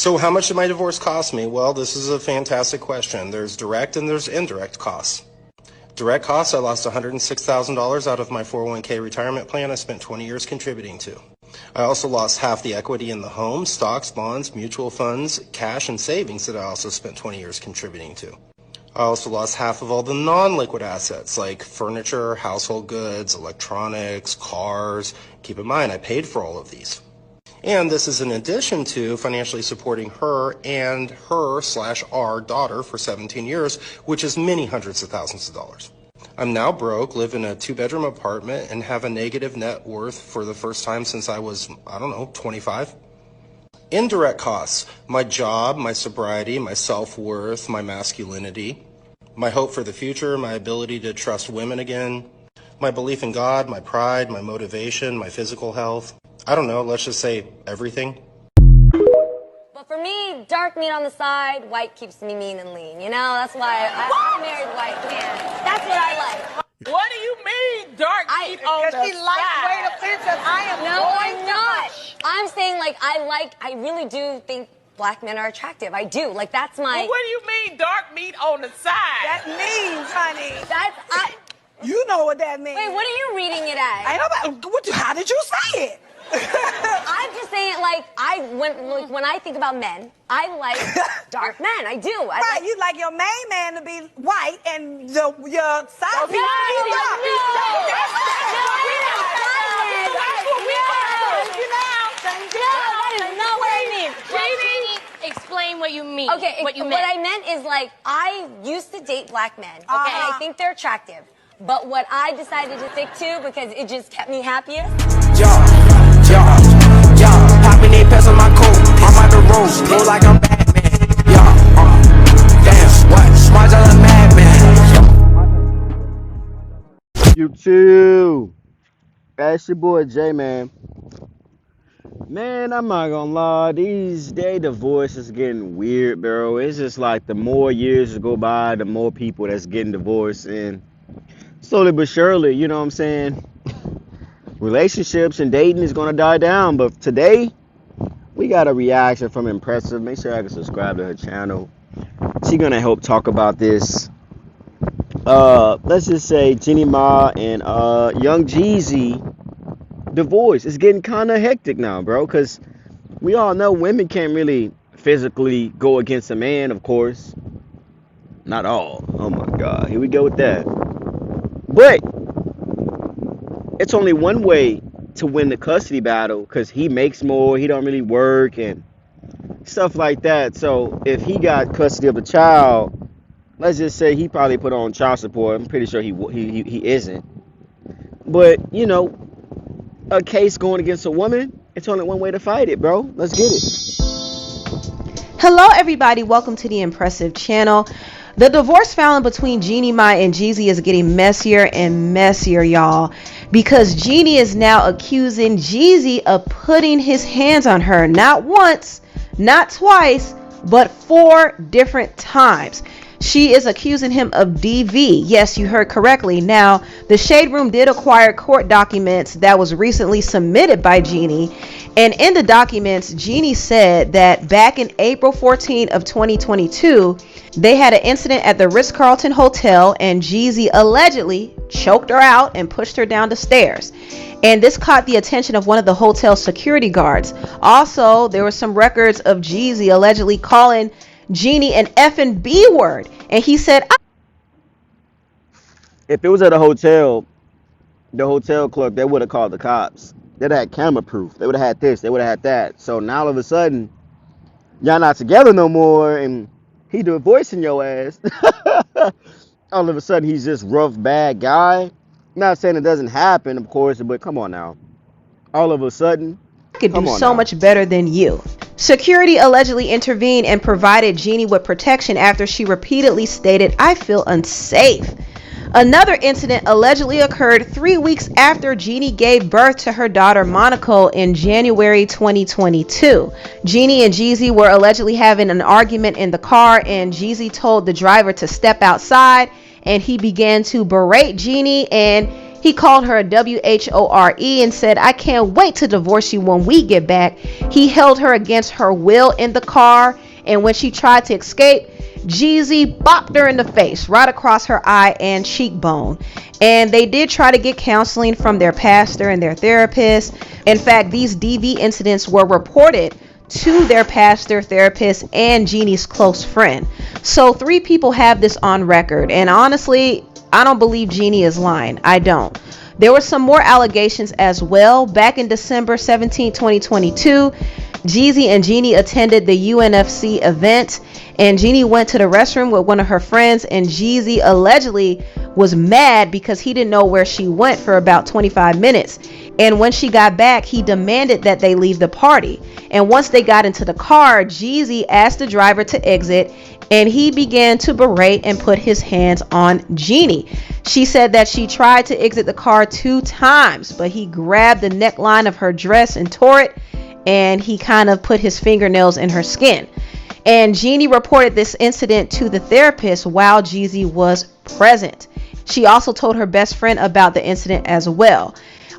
So how much did my divorce cost me? Well, this is a fantastic question. There's direct and there's indirect costs. Direct costs, I lost $106,000 out of my 401k retirement plan I spent 20 years contributing to. I also lost half the equity in the home, stocks, bonds, mutual funds, cash, and savings that I also spent 20 years contributing to. I also lost half of all the non-liquid assets like furniture, household goods, electronics, cars. Keep in mind, I paid for all of these. And this is in addition to financially supporting her and her/our daughter for 17 years, which is many hundreds of thousands of dollars. I'm now broke, live in a 2-bedroom apartment, and have a negative net worth for the first time since I was, 25. Indirect costs: my job, my sobriety, my self-worth, my masculinity, my hope for the future, my ability to trust women again, my belief in God, my pride, my motivation, my physical health. I don't know, let's just say everything. But for me, dark meat on the side, white keeps me mean and lean. You know, that's why I married white man. That's what I like. What do you mean, dark meat on the side? Because she likes way to princess. I am No, I'm not. I'm saying, like, I really do think black men are attractive. I do. Like, that's my... Well, what do you mean, dark meat on the side? That means, honey. That's... You know what that means. Wait, what are you reading it as? I know, how did you say it? I'm just saying, like, when I think about men, I like dark men. I do. Right, you like your main man to be white and your side piece to be dark. That is not what I mean. Jeannie, explain what you mean. Okay, what I meant is, like, I used to date black men, okay, and I think they're attractive. But what I decided to stick to, because it just kept me happiest. Popping they pets on my coat. I'm on the road, feel like I'm Batman. Damn, what? Smart as a madman. You too. That's your boy Jay, man. Man, I'm not gonna lie. These day divorce is getting weird, bro. It's just like the more years go by, the more people that's getting divorced, and slowly but surely, you know what I'm saying? Relationships and dating is gonna die down. But today, we got a reaction from Impressive. Make sure I can subscribe to her channel. She's gonna help talk about this. Let's just say Jeannie Ma and young Jeezy divorce. It's getting kind of hectic now, bro, because we all know women can't really physically go against a man, of course. Not all. Oh my God, here we go with that. But it's only one way to win the custody battle, because he makes more, he don't really work and stuff like that. So if he got custody of the child, let's just say he probably put on child support. I'm pretty sure he isn't. But, you know, a case going against a woman, it's only one way to fight it, bro. Let's get it. Hello everybody, welcome to the Impressive channel. The divorce filing between Jeannie Mai and Jeezy is getting messier and messier, y'all, because Jeannie is now accusing Jeezy of putting his hands on her, not once, not twice, but 4 different times. She is accusing him of DV. Yes, you heard correctly. Now, the Shade Room did acquire court documents that was recently submitted by Jeannie. And in the documents, Jeannie said that back in April 14 of 2022, they had an incident at the Ritz-Carlton Hotel, and Jeezy allegedly choked her out and pushed her down the stairs. And this caught the attention of one of the hotel security guards. Also, there were some records of Jeezy allegedly calling Jeannie an effing B word, and he said, if it was at a hotel, the hotel clerk, they would have called the cops. They'd have had camera proof. They would have had this, they would have had that. So now all of a sudden, y'all not together no more, and he divorcing your ass. All of a sudden, he's this rough, bad guy. Not saying it doesn't happen, of course, but come on now. All of a sudden, could do so much better than you. Security allegedly intervened and provided Jeannie with protection after she repeatedly stated, "I feel unsafe." Another incident allegedly occurred 3 weeks after Jeannie gave birth to her daughter Monaco in January 2022. Jeannie and Jeezy were allegedly having an argument in the car, and Jeezy told the driver to step outside, and he began to berate Jeannie, and He called her a W-H-O-R-E and said, "I can't wait to divorce you when we get back." He held her against her will in the car, and when she tried to escape, Jeezy bopped her in the face right across her eye and cheekbone. And they did try to get counseling from their pastor and their therapist. In fact, these DV incidents were reported to their pastor, therapist, and Jeannie's close friend. So 3 people have this on record, and honestly, I don't believe Jeannie is lying. I don't. There were some more allegations as well. Back in December 17, 2022, Jeezy and Jeannie attended the UNFC event, and Jeannie went to the restroom with one of her friends, and Jeezy allegedly was mad because he didn't know where she went for about 25 minutes. And when she got back, he demanded that they leave the party. And once they got into the car, Jeezy asked the driver to exit, and he began to berate and put his hands on Jeannie. She said that she tried to exit the car 2 times, but he grabbed the neckline of her dress and tore it, and he kind of put his fingernails in her skin. And Jeannie reported this incident to the therapist while Jeezy was present. She also told her best friend about the incident as well.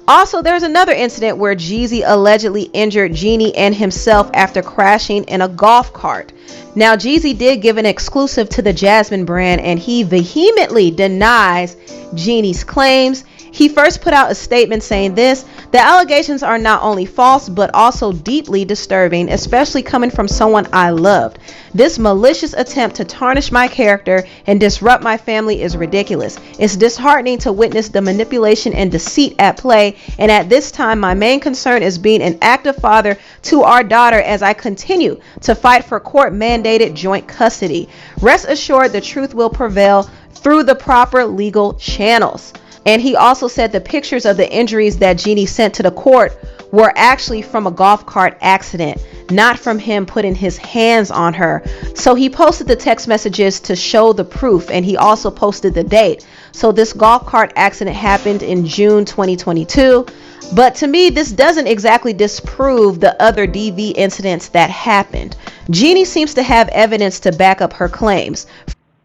Also, there's another incident where Jeezy allegedly injured Jeannie and himself after crashing in a golf cart. Now, Jeezy did give an exclusive to the Jasmine brand, and he vehemently denies Jeannie's claims. He first put out a statement saying this: "The allegations are not only false, but also deeply disturbing, especially coming from someone I loved. This malicious attempt to tarnish my character and disrupt my family is ridiculous. It's disheartening to witness the manipulation and deceit at play, and at this time, my main concern is being an active father to our daughter as I continue to fight for court-mandated joint custody. Rest assured the truth will prevail through the proper legal channels." And he also said the pictures of the injuries that Jeannie sent to the court were actually from a golf cart accident, not from him putting his hands on her. So he posted the text messages to show the proof, and he also posted the date. So this golf cart accident happened in June 2022. But to me, this doesn't exactly disprove the other DV incidents that happened. Jeannie seems to have evidence to back up her claims.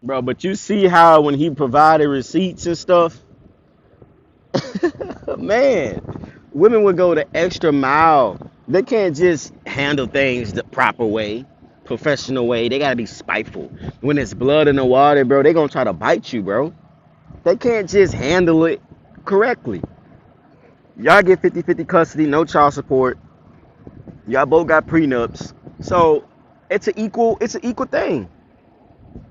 Bro, but you see how when he provided receipts and stuff, man, women would go the extra mile. They can't just handle things the proper way, professional way. They gotta be spiteful. When it's blood in the water, bro, they gonna try to bite you, bro. They can't just handle it correctly. Y'all get 50-50 custody, no child support. Y'all both got prenups. So it's an equal thing.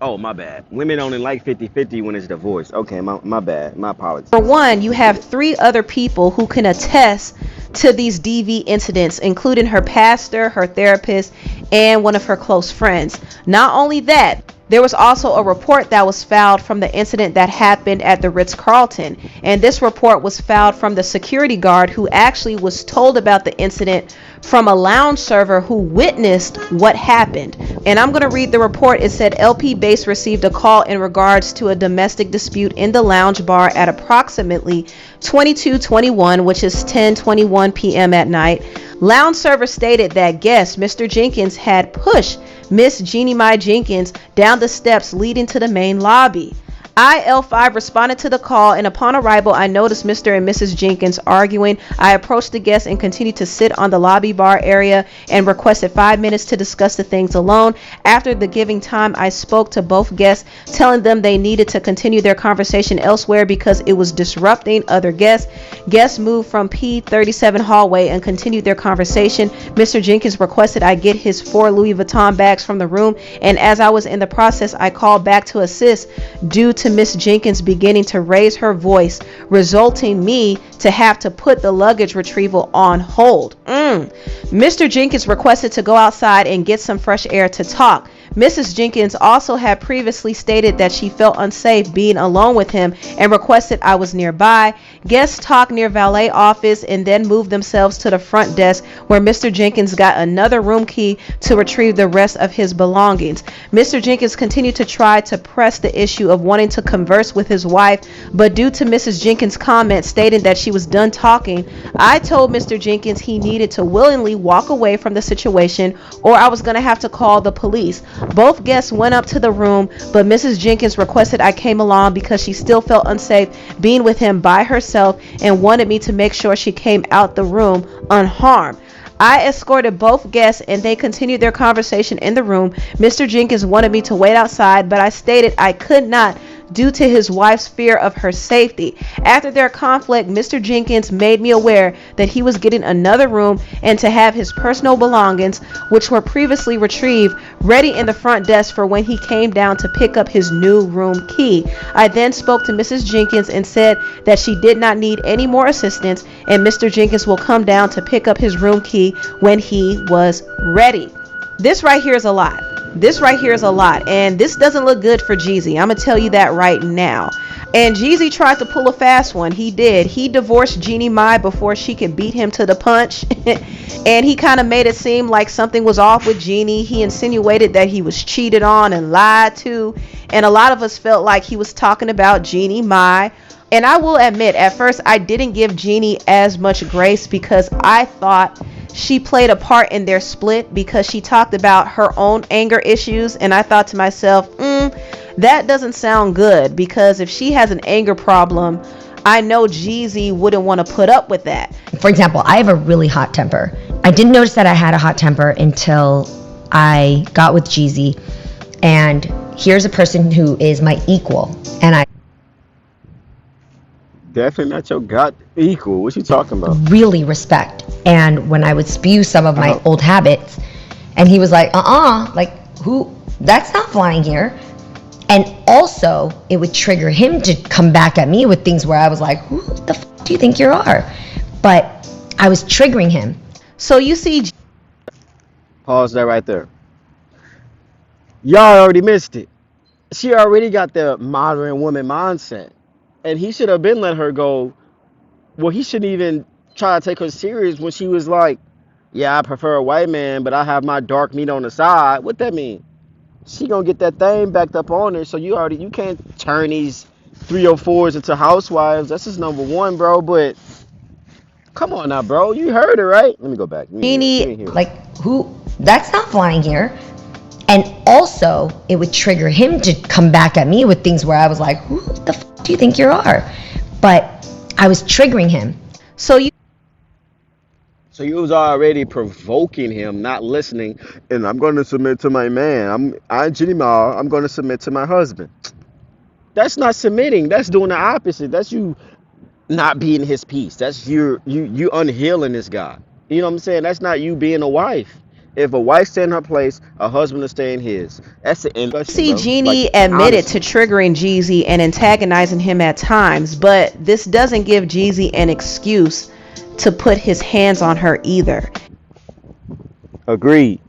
Oh, my bad. Women only like 50-50 when it's divorce. Okay, my bad. My apologies. For one, you have 3 other people who can attest to these DV incidents, including her pastor, her therapist, and one of her close friends. Not only that, there was also a report that was filed from the incident that happened at the Ritz-Carlton. And this report was filed from the security guard who actually was told about the incident from a lounge server who witnessed what happened. And I'm going to read the report. It said LP Base received a call in regards to a domestic dispute in the lounge bar at approximately 22:21, which is 10:21 p.m. at night. Lounge server stated that guest Mr. Jenkins had pushed Miss Jeannie Mai Jenkins down the steps leading to the main lobby. IL5 responded to the call, and upon arrival, I noticed Mr. and Mrs. Jenkins arguing. I approached the guests and continued to sit on the lobby bar area and requested 5 minutes to discuss the things alone. After the giving time, I spoke to both guests, telling them they needed to continue their conversation elsewhere because it was disrupting other guests. Guests moved from P37 hallway and continued their conversation. Mr. Jenkins requested I get his 4 Louis Vuitton bags from the room, and as I was in the process, I called back to assist due to Miss Jenkins beginning to raise her voice, resulting me to have to put the luggage retrieval on hold. Mr. Jenkins requested to go outside and get some fresh air to talk. Mrs. Jenkins also had previously stated that she felt unsafe being alone with him and requested I was nearby. Guests talked near valet office and then moved themselves to the front desk where Mr. Jenkins got another room key to retrieve the rest of his belongings. Mr. Jenkins continued to try to press the issue of wanting to converse with his wife, but due to Mrs. Jenkins' comment stating that she was done talking, I told Mr. Jenkins he needed to willingly walk away from the situation or I was going to have to call the police. Both guests went up to the room, but Mrs. Jenkins requested I came along because she still felt unsafe being with him by herself and wanted me to make sure she came out the room unharmed. I escorted both guests and they continued their conversation in the room. Mr. Jenkins wanted me to wait outside, but I stated I could not due to his wife's fear of her safety. After their conflict, Mr. Jenkins made me aware that he was getting another room and to have his personal belongings, which were previously retrieved, ready in the front desk for when he came down to pick up his new room key. I then spoke to Mrs. Jenkins and said that she did not need any more assistance and Mr. Jenkins will come down to pick up his room key when he was ready. This right here is a lot. This right here is a lot, and this doesn't look good for Jeezy. I'm gonna tell you that right now. And Jeezy tried to pull a fast one. He did. He divorced Jeannie Mai before she could beat him to the punch. And he kind of made it seem like something was off with Jeannie. He insinuated that he was cheated on and lied to. And a lot of us felt like he was talking about Jeannie Mai. And I will admit, at first I didn't give Jeannie as much grace because I thought she played a part in their split because she talked about her own anger issues, and I thought to myself, that doesn't sound good, because if she has an anger problem, I know Jeezy wouldn't want to put up with that. For example, I have a really hot temper. I didn't notice that I had a hot temper until I got with Jeezy, and here's a person who is my equal, and I Definitely not your god equal. What you talking about? really respect. And when I would spew some of my old habits, and he was like, like, who, that's not flying here. And also, it would trigger him to come back at me with things where I was like, who the f do you think you are? But I was triggering him. So you see, Pause that right there. Y'all already missed it. She already got the modern woman mindset. And he should have been let her go. Well, he shouldn't even try to take her serious when she was like, yeah, I prefer a white man, but I have my dark meat on the side. What that mean? She gonna get that thing backed up on her. So you can't turn these 304s into housewives. That's just number one, bro. But come on now, bro. You heard it, right? Let me go back. Jeannie, like, who, that's not flying here. And also, it would trigger him to come back at me with things where I was like, who the f do you think you are? But I was triggering him. So you was already provoking him, not listening. And I'm going to submit to my man. I'm Jeannie Ma. I'm going to submit to my husband. That's not submitting. That's doing the opposite. That's you not being his peace. That's you unhealing this guy. You know what I'm saying? That's not you being a wife. If a wife stay in her place, a husband will stay in his. That's the end. see, Jeannie admitted to triggering Jeezy and antagonizing him at times, but this doesn't give Jeezy an excuse to put his hands on her either. Agreed.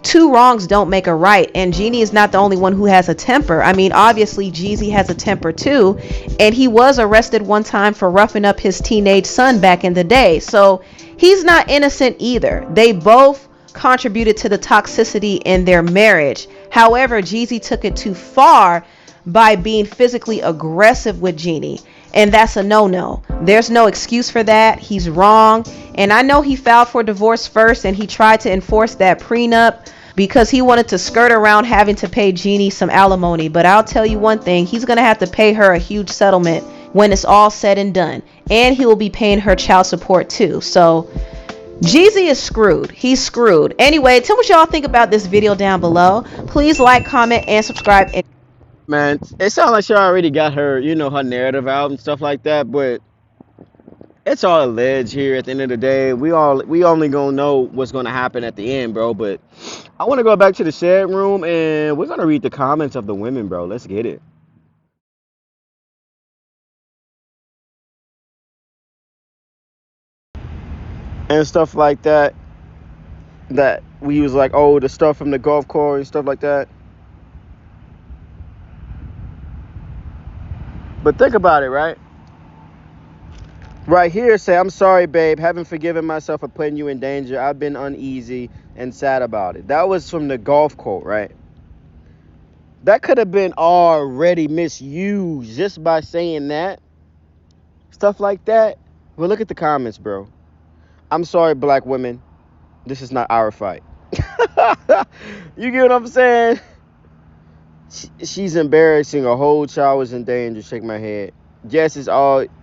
Two wrongs don't make a right, and Jeannie is not the only one who has a temper. I mean, obviously Jeezy has a temper too, and he was arrested one time for roughing up his teenage son back in the day, so he's not innocent either. They both contributed to the toxicity in their marriage. However, Jeezy took it too far by being physically aggressive with Jeannie, and that's a no-no. There's no excuse for that. He's wrong, and I know he filed for divorce first, and he tried to enforce that prenup because he wanted to skirt around having to pay Jeannie some alimony. But I'll tell you one thing, he's gonna have to pay her a huge settlement when it's all said and done, and he will be paying her child support too. So Jeezy is screwed. He's screwed. Anyway, tell me what y'all think about this video down below. Please like, comment, and subscribe. Man, it sounds like she already got her, her narrative out and stuff like that, but it's all alleged here at the end of the day. We only gonna know what's gonna happen at the end, bro. But I wanna go back to the shed room and we're gonna read the comments of the women, bro. Let's get it. And stuff like that. That we was like, oh, the stuff from the golf course and stuff like that. But think about it, right? Right here, say, I'm sorry, babe. Haven't forgiven myself for putting you in danger. I've been uneasy and sad about it. That was from the golf court, right? That could have been already misused just by saying that. Stuff like that. Well, look at the comments, bro. I'm sorry, black women. This is not our fight. You get what I'm saying? She's embarrassing. A whole child was in danger. Shake my head. Yes,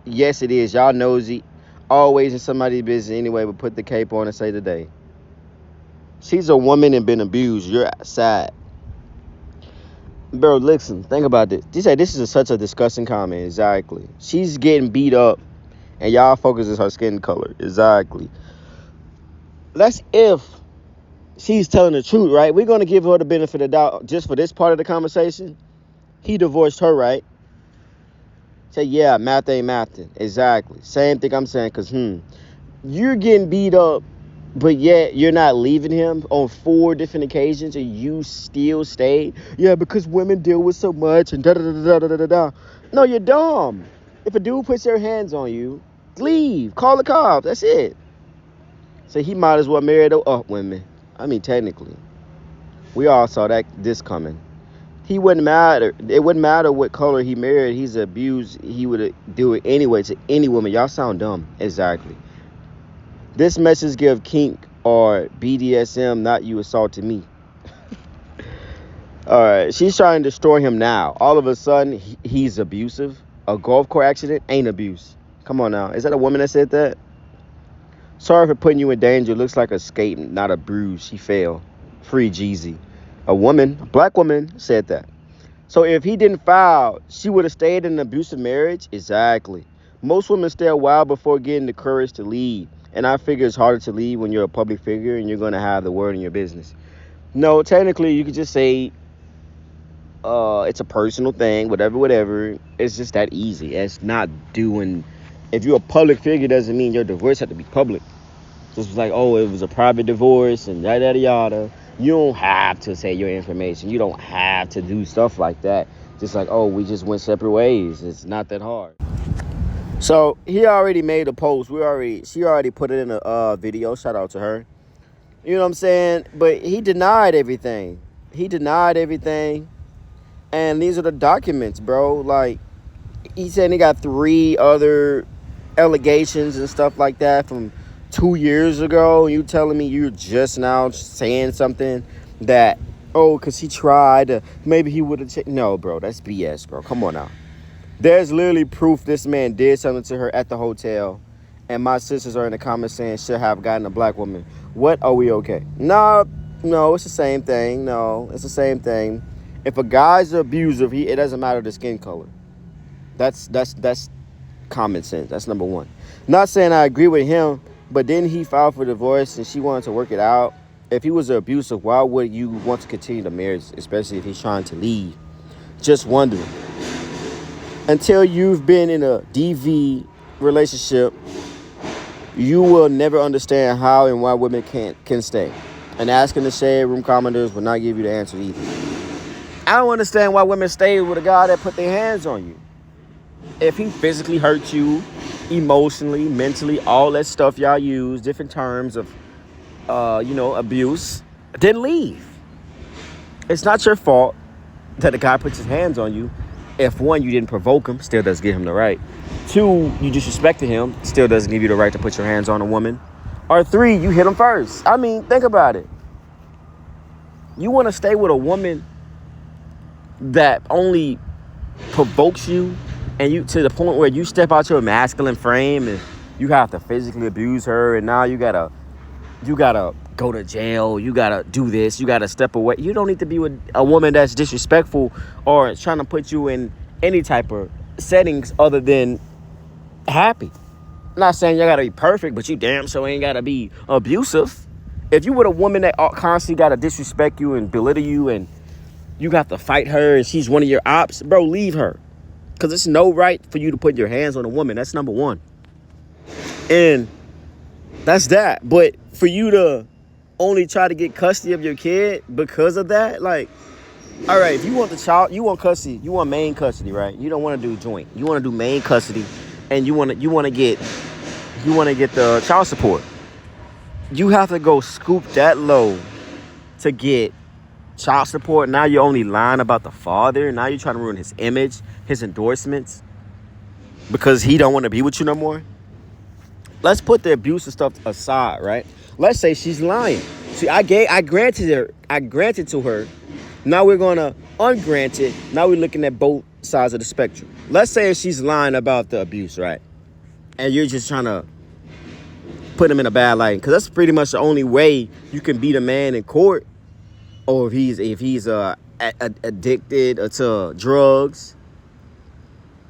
yes, it is. Y'all nosy. Always in somebody's business anyway, but put the cape on and say today. She's a woman and been abused. You're sad. Bro, listen, think about this. You say this is such a disgusting comment. Exactly. She's getting beat up, and y'all focus on her skin color. Exactly. That's if she's telling the truth, right? We're going to give her the benefit of the doubt just for this part of the conversation. He divorced her, right? Say, yeah, math ain't mathing. Exactly. Same thing I'm saying, because, you're getting beat up, but yet you're not leaving him on 4 different occasions, and you still stayed. Yeah, because women deal with so much, and da-da-da-da-da-da-da. No, you're dumb. If a dude puts their hands on you, leave. Call the cops. That's it. So he might as well marry the women. I mean, technically. We all saw this coming. He wouldn't matter. It wouldn't matter what color he married. He's abused. He would do it anyway to any woman. Y'all sound dumb. Exactly. This message give kink or BDSM, not you assaulted me. All right. She's trying to destroy him now. All of a sudden, he's abusive. A golf course accident ain't abuse. Come on now. Is that a woman that said that? Sorry for putting you in danger. Looks like a skate, not a bruise. She fell. Free Jeezy. A black woman said that. So if he didn't file, she would have stayed in an abusive marriage? Exactly. Most women stay a while before getting the courage to leave. And I figure it's harder to leave when you're a public figure and you're going to have the word in your business. No, technically, you could just say it's a personal thing, whatever. It's just that easy. It's not doing... If you're a public figure, doesn't mean your divorce had to be public. Just like, oh, it was a private divorce and yada. You don't have to say your information. You don't have to do stuff like that. Just like, oh, we just went separate ways. It's not that hard. So he already made a post. She already put it in a video. Shout out to her. You know what I'm saying? But he denied everything. And these are the documents, bro. Like, he said he got 3 other allegations and stuff like that from 2 years ago. You telling me you're just now saying something that, because he tried, maybe he would have no, bro, that's BS, bro. Come on now. There's literally proof this man did something to her at the hotel, and my sisters are in the comments saying should have gotten a black woman. What? Are we okay? No, it's the same thing. No, it's the same thing. If a guy's abusive, it doesn't matter the skin color. That's common sense. That's number 1. Not saying I agree with him, but then he filed for divorce and she wanted to work it out. If he was abusive, why would you want to continue the marriage, especially if he's trying to leave? Just wondering. Until you've been in a DV relationship, you will never understand how and why women can stay. And asking the shade room commenters will not give you the answer either. I don't understand why women stay with a guy that put their hands on you. If he physically hurt you, emotionally, mentally, all that stuff y'all use, different terms of, abuse, then leave. It's not your fault that a guy puts his hands on you. If 1, you didn't provoke him, still doesn't give him the right. 2, you disrespected him, still doesn't give you the right to put your hands on a woman. Or 3, you hit him first. I mean, think about it. You want to stay with a woman that only provokes you, and you to the point where you step out your masculine frame and you have to physically abuse her, and now you gotta go to jail, you gotta do this, you gotta step away. You don't need to be with a woman that's disrespectful or trying to put you in any type of settings other than happy. I'm not saying you gotta be perfect, but you damn sure ain't gotta be abusive. If you with a woman that constantly gotta disrespect you and belittle you and you have to fight her and she's one of your ops, bro, leave her. Because it's no right for you to put your hands on a woman. That's number 1. And that's that. But for you to only try to get custody of your kid because of that, like, all right, if you want the child, you want custody, you want main custody, right? You don't want to do joint. You want to do main custody, and you want to get the child support. You have to go scoop that low to get child support. Now you're only lying about the father. Now you're trying to ruin his image, his endorsements, because he don't want to be with you no more. Let's put the abuse and stuff aside, right? Let's say she's lying. See, I granted to her. Now we're gonna ungrant it. Now we're looking at both sides of the spectrum. Let's say she's lying about the abuse, right? And you're just trying to put him in a bad light, because that's pretty much the only way you can beat a man in court. Or if he's addicted to drugs,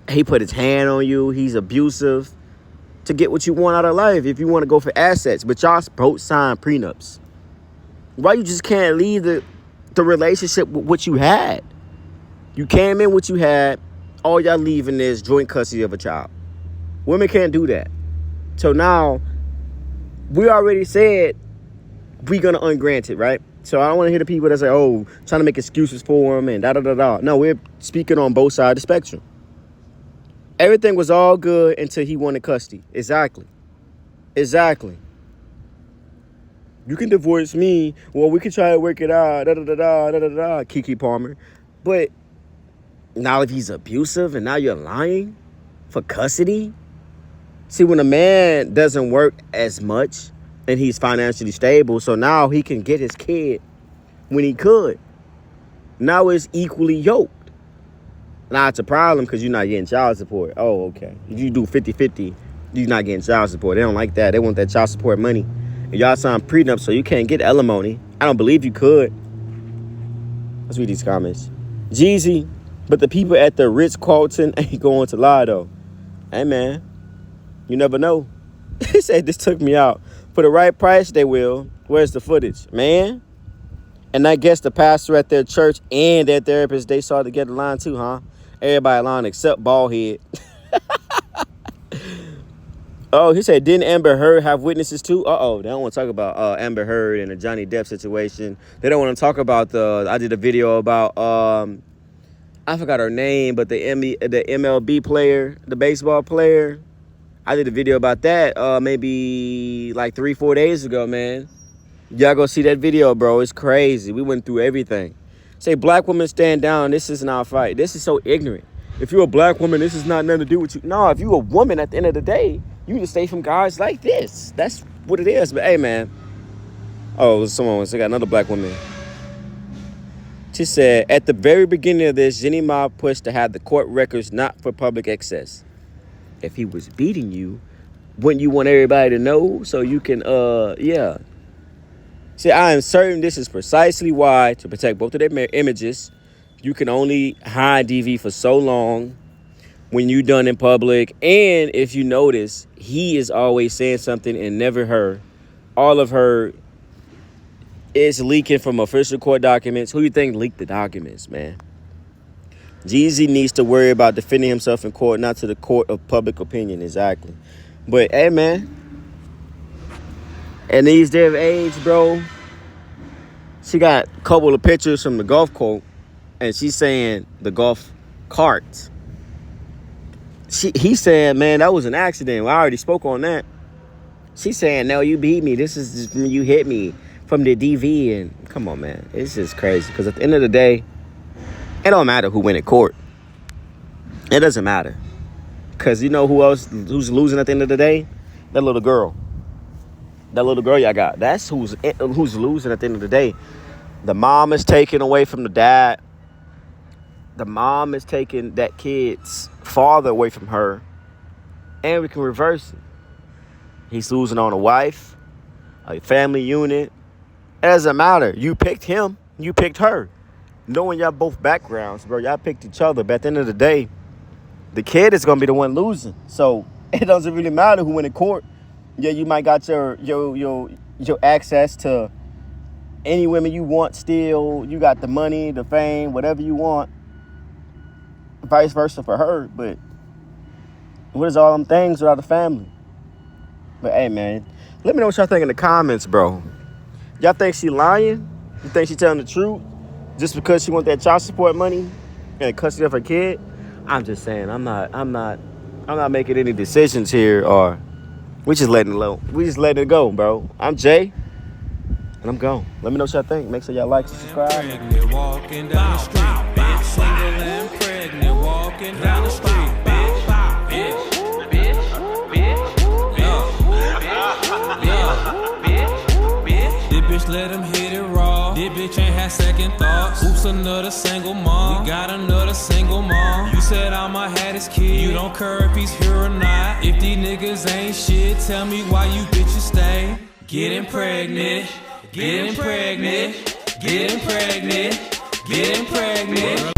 he put his hand on you, he's abusive, to get what you want out of life. If you want to go for assets, but y'all both signed prenups. Why you just can't leave the relationship with what you had? You came in what you had. All y'all leaving is joint custody of a child. Women can't do that. So now, we already said we're going to ungrant it, right? So I don't want to hear the people that say, oh, trying to make excuses for him and da-da-da-da. No, we're speaking on both sides of the spectrum. Everything was all good until he wanted custody. Exactly. You can divorce me. Well, we can try to work it out. Da-da-da-da, da-da-da-da, Keke Palmer. But now if he's abusive and now you're lying for custody. See, when a man doesn't work as much and he's financially stable, so now he can get his kid when he could. Now it's equally yoked. Now it's a problem because you're not getting child support. Oh, okay. If you do 50-50, you're not getting child support. They don't like that. They want that child support money. And y'all signed prenup, so you can't get alimony. I don't believe you could. Let's read these comments. Jeezy, but the people at the Ritz-Carlton ain't going to lie, though. Hey, man. You never know. He said this took me out. For the right price, they will. Where's the footage? Man. And I guess the pastor at their church and their therapist, they saw to get in line too, huh? Everybody in line except Baldhead. Oh, he said, didn't Amber Heard have witnesses too? Uh-oh, they don't want to talk about Amber Heard and the Johnny Depp situation. They don't want to talk about I did a video about, I forgot her name, but the MLB player, the baseball player. I did a video about that maybe like 3-4 days ago, man. Y'all go see that video, bro. It's crazy. We went through everything. Say, black women stand down. This is not a fight. This is so ignorant. If you're a black woman, this is not nothing to do with you. No, if you're a woman at the end of the day, you need to stay from guys like this. That's what it is. But hey, man. Oh, someone got another black woman. She said, at the very beginning of this, Jeannie Ma pushed to have the court records not for public access. If he was beating you, wouldn't you want everybody to know so you can, yeah. See, I am certain this is precisely why, to protect both of their images, you can only hide DV for so long when you're done in public. And if you notice, he is always saying something and never her. All of her is leaking from official court documents. Who do you think leaked the documents, man? Jeezy needs to worry about defending himself in court, not to the court of public opinion. Exactly. But, hey, man. In these day of age, bro, she got a couple of pictures from the golf court, and she's saying the golf cart. He's saying, man, that was an accident. Well, I already spoke on that. She's saying, no, you beat me. This is just when you hit me from the DV. And come on, man. It's just crazy. Because at the end of the day, it don't matter who win in court. It doesn't matter. Because you know who's losing at the end of the day? That little girl. That little girl y'all got. That's who's losing at the end of the day. The mom is taken away from the dad. The mom is taking that kid's father away from her. And we can reverse it. He's losing on a wife, a family unit. It doesn't matter. You picked him. You picked her. Knowing y'all both backgrounds, bro. Y'all picked each other. But at the end of the day, the kid is going to be the one losing. So it doesn't really matter who win in court. Yeah, you might got your access to any women you want still. You got the money, the fame, whatever you want. Vice versa for her. But what is all them things without a family? But hey, man, let me know what y'all think in the comments, bro. Y'all think she lying? You think she telling the truth just because she want that child support money and custody of her kid? I'm just saying, I'm not making any decisions here, or we just letting it low. We just letting it go, bro. I'm Jay, and I'm gone. Let me know what y'all think. Make sure y'all like and subscribe. Pregnant, walking down the street, bitch. Single and pregnant, walking down the street, bitch. Bitch. This bitch let him bitch ain't had second thoughts. Oops, another single mom. We got another single mom. You said I'ma have this kid. You don't care if he's here or not. If these niggas ain't shit, tell me why you bitches stay. Getting pregnant, getting pregnant, getting pregnant, getting pregnant.